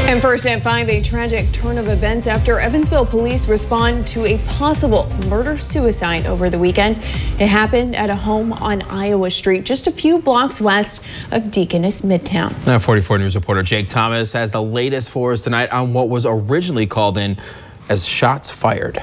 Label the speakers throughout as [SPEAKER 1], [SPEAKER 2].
[SPEAKER 1] And first at 5, a tragic turn of events after Evansville police respond to a possible murder-suicide over the weekend. It happened at a home on Iowa Street, just a few blocks west of Deaconess Midtown.
[SPEAKER 2] Now 44 News reporter Jake Thomas has the latest for us tonight on what was originally called in as shots fired.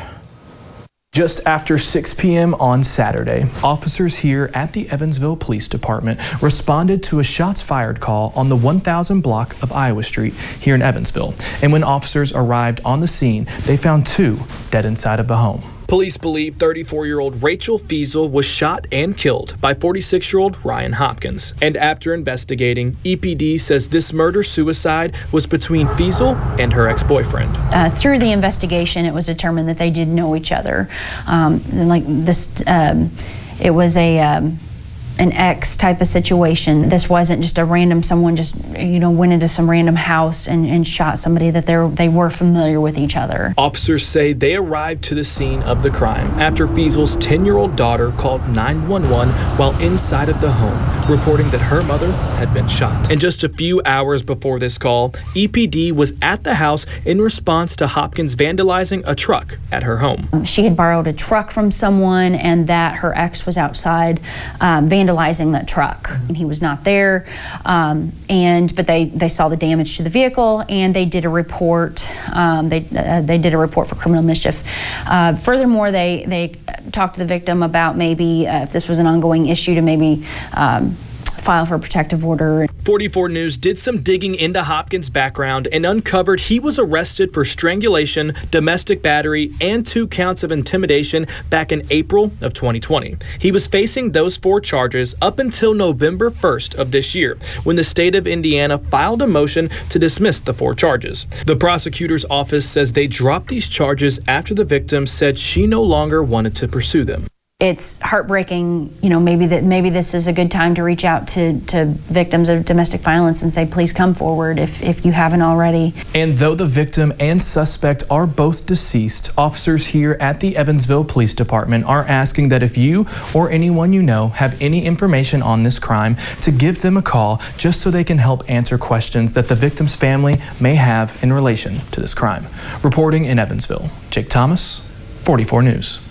[SPEAKER 3] Just after 6 p.m. on Saturday, officers here at the Evansville Police Department responded to a shots fired call on the 1000 block of Iowa Street here in Evansville. And when officers arrived on the scene, they found 2 dead inside of the home.
[SPEAKER 4] Police believe 34-year-old Rachel Feasel was shot and killed by 46-year-old Ryan Hopkins. And after investigating, EPD says this murder-suicide was between Feasel and her ex-boyfriend.
[SPEAKER 5] Through the investigation, it was determined that they did know each other. It was an ex type of situation. This wasn't just a random someone just went into some random house and shot somebody, that they were familiar with each other.
[SPEAKER 4] Officers say they arrived to the scene of the crime after Feasel's 10-year-old daughter called 911 while inside of the home, reporting that her mother had been shot. And just a few hours before this call, EPD was at the house in response to Hopkins vandalizing a truck at her home.
[SPEAKER 5] She had borrowed a truck from someone, and that her ex was outside vandalizing that truck, and he was not there. But they saw the damage to the vehicle, and they did a report. They did a report for criminal mischief. Furthermore, they talked to the victim about maybe if this was an ongoing issue to maybe file for a protective order.
[SPEAKER 4] 44 News did some digging into Hopkins' background and uncovered he was arrested for strangulation, domestic battery, and 2 counts of intimidation back in April of 2020. He was facing those 4 charges up until November 1st of this year, when the state of Indiana filed a motion to dismiss the 4 charges. The prosecutor's office says they dropped these charges after the victim said she no longer wanted to pursue them.
[SPEAKER 5] It's heartbreaking, maybe this is a good time to reach out to victims of domestic violence and say, please come forward if you haven't already.
[SPEAKER 3] And though the victim and suspect are both deceased, officers here at the Evansville Police Department are asking that if you or anyone you know have any information on this crime, to give them a call just so they can help answer questions that the victim's family may have in relation to this crime. Reporting in Evansville, Jake Thomas, 44 News.